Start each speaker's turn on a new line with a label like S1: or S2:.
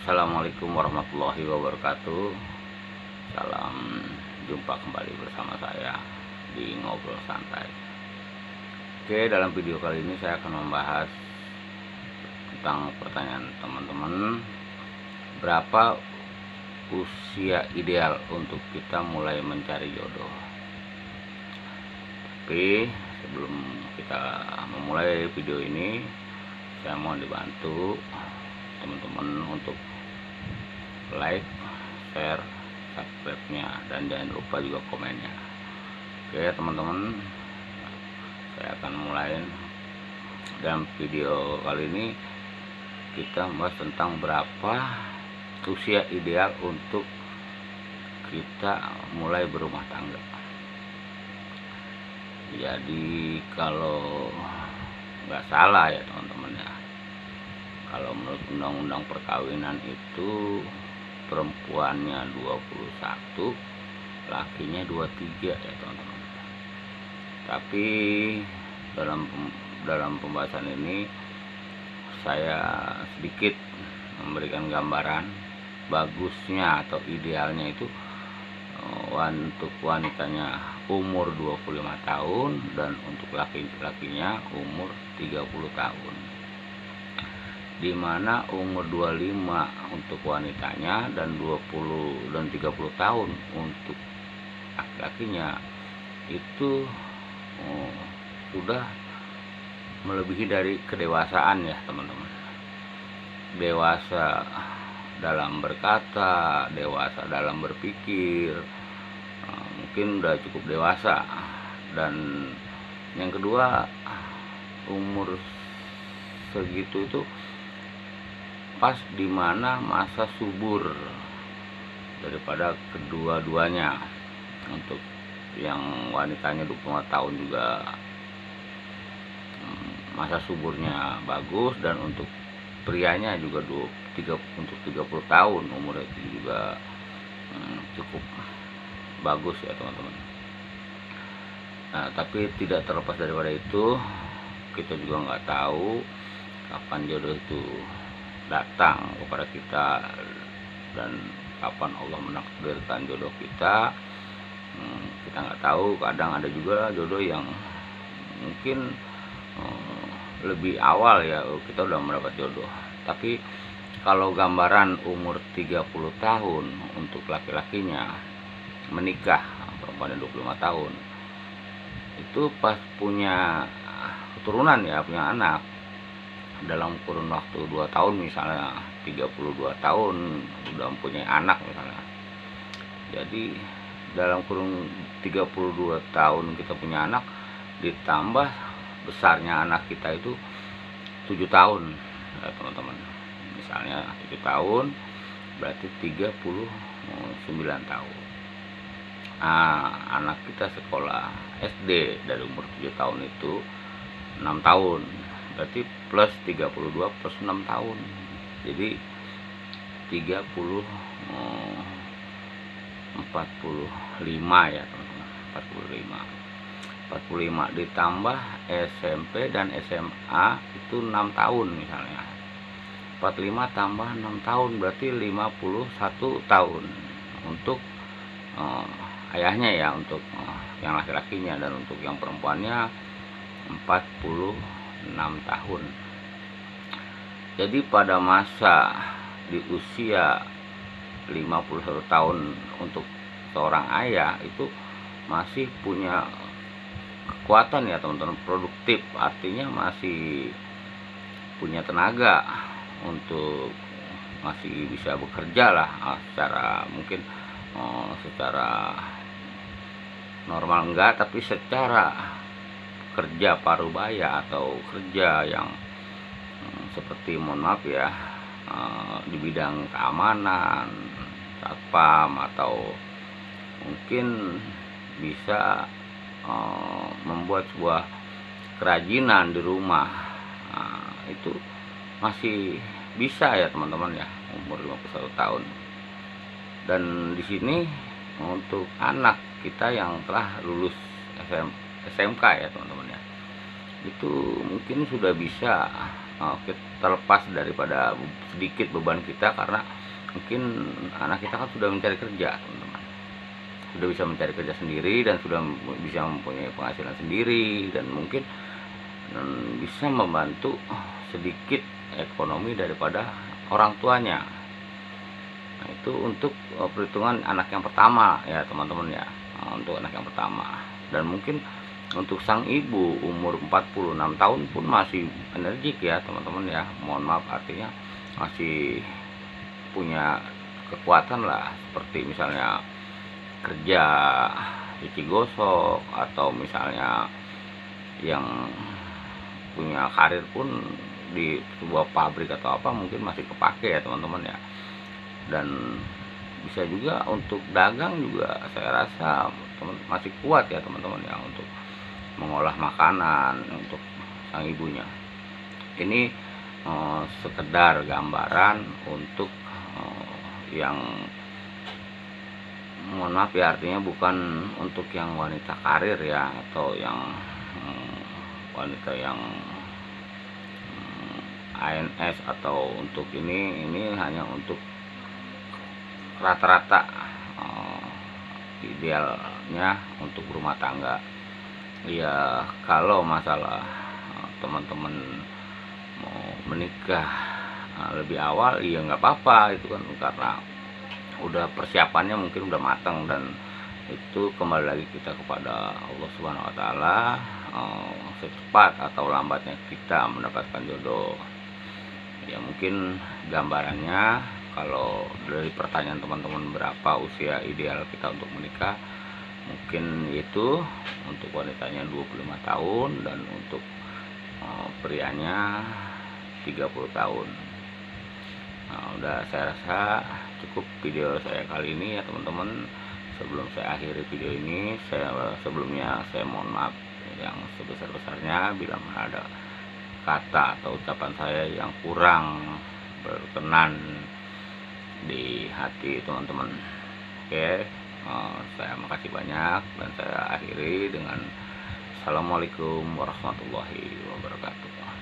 S1: Assalamualaikum warahmatullahi wabarakatuh. Salam jumpa kembali bersama saya di Ngobrol Santai. Oke, dalam video kali ini saya akan membahas tentang pertanyaan teman-teman, berapa usia ideal untuk kita mulai mencari jodoh. Tapi sebelum kita memulai video ini, saya mohon dibantu teman-teman untuk like, share, subscribe-nya, dan jangan lupa juga komennya. Oke teman-teman, saya akan mulai. Dalam video kali ini kita membahas tentang berapa usia ideal untuk kita mulai berumah tangga. Jadi kalau nggak salah ya teman-teman ya, kalau menurut undang-undang perkawinan itu perempuannya 21, lakinya 23 ya teman-teman. Tapi dalam pembahasan ini saya sedikit memberikan gambaran bagusnya atau idealnya itu untuk wanitanya umur 25 tahun dan untuk laki-lakinya umur 30 tahun. Dimana umur 25 untuk wanitanya dan 20 dan 30 tahun untuk laki-lakinya itu sudah melebihi dari kedewasaan ya teman-teman. Dewasa dalam berkata, dewasa dalam berpikir, mungkin udah cukup dewasa. Dan yang kedua, umur segitu itu pas dimana masa subur daripada kedua-duanya. Untuk yang wanitanya 25 tahun juga masa suburnya bagus, dan untuk prianya juga untuk 30 tahun umurnya itu juga cukup bagus ya teman-teman. Nah, tapi tidak terlepas daripada itu, kita juga nggak tahu kapan jodoh itu datang kepada kita dan kapan Allah menakdirkan jodoh kita. Kita nggak tahu. Kadang ada juga jodoh yang mungkin lebih awal ya kita udah mendapat jodoh. Tapi kalau gambaran umur 30 tahun untuk laki-lakinya menikah, perempuan 25 tahun itu pas punya keturunan ya, punya anak dalam kurun waktu 2 tahun, misalnya 32 tahun udah mempunyai anak misalnya. Jadi dalam kurun 32 tahun kita punya anak, ditambah besarnya anak kita itu 7 tahun ya teman-teman. Misalnya 7 tahun berarti 39 tahun. Nah, anak kita sekolah SD dari umur 7 tahun itu 6 tahun, berarti plus 32 plus 6 tahun, jadi 45 ya teman-teman. 45 ditambah SMP dan SMA itu 6 tahun misalnya. 45 tambah 6 tahun berarti 51 tahun untuk ayahnya ya, untuk yang laki-lakinya, dan untuk yang perempuannya 46 tahun. Jadi pada masa di usia 51 tahun untuk seorang ayah itu masih punya kekuatan ya teman-teman, produktif, artinya masih punya tenaga untuk masih bisa bekerja lah, secara mungkin secara normal enggak, tapi secara kerja parubaya atau kerja yang seperti, mohon maaf ya, di bidang keamanan, satpam, atau mungkin bisa membuat sebuah kerajinan di rumah. Nah, itu masih bisa ya teman-teman ya, umur 51 tahun. Dan di sini untuk anak kita yang telah lulus SMK ya teman-teman ya, itu mungkin sudah bisa terlepas daripada sedikit beban kita, karena mungkin anak kita kan sudah mencari kerja, teman-teman, sudah bisa mencari kerja sendiri dan sudah bisa mempunyai penghasilan sendiri, dan mungkin bisa membantu sedikit ekonomi daripada orang tuanya. Nah, itu untuk perhitungan anak yang pertama ya teman-teman ya. Nah, untuk anak yang pertama. Dan mungkin untuk sang ibu umur 46 tahun pun masih energik ya teman-teman ya. Mohon maaf, artinya masih punya kekuatan lah, seperti misalnya kerja cuci gosok, atau misalnya yang punya karir pun di sebuah pabrik atau apa, mungkin masih kepake ya teman-teman ya. Dan bisa juga untuk dagang juga saya rasa masih kuat ya teman-teman ya, untuk mengolah makanan untuk sang ibunya. Ini sekedar gambaran untuk yang, mohon maaf ya, artinya bukan untuk yang wanita karir ya, atau yang wanita yang ANS, atau untuk ini hanya untuk rata-rata idealnya untuk rumah tangga ya. Kalau masalah teman-teman mau menikah lebih awal ya nggak apa-apa, itu kan karena udah persiapannya mungkin udah matang, dan itu kembali lagi kita kepada Allah Subhanahu wa taala, secepat atau lambatnya kita mendapatkan jodoh. Ya mungkin gambarannya, kalau dari pertanyaan teman-teman berapa usia ideal kita untuk menikah, mungkin itu untuk wanitanya 25 tahun dan untuk prianya 30 tahun. Nah, udah, saya rasa cukup video saya kali ini ya teman-teman. Sebelum saya akhiri video ini, sebelumnya saya mohon maaf yang sebesar-besarnya bila ada kata atau ucapan saya yang kurang berkenan di hati teman-teman. Oke, saya makasih banyak, dan saya akhiri dengan Assalamualaikum warahmatullahi wabarakatuh.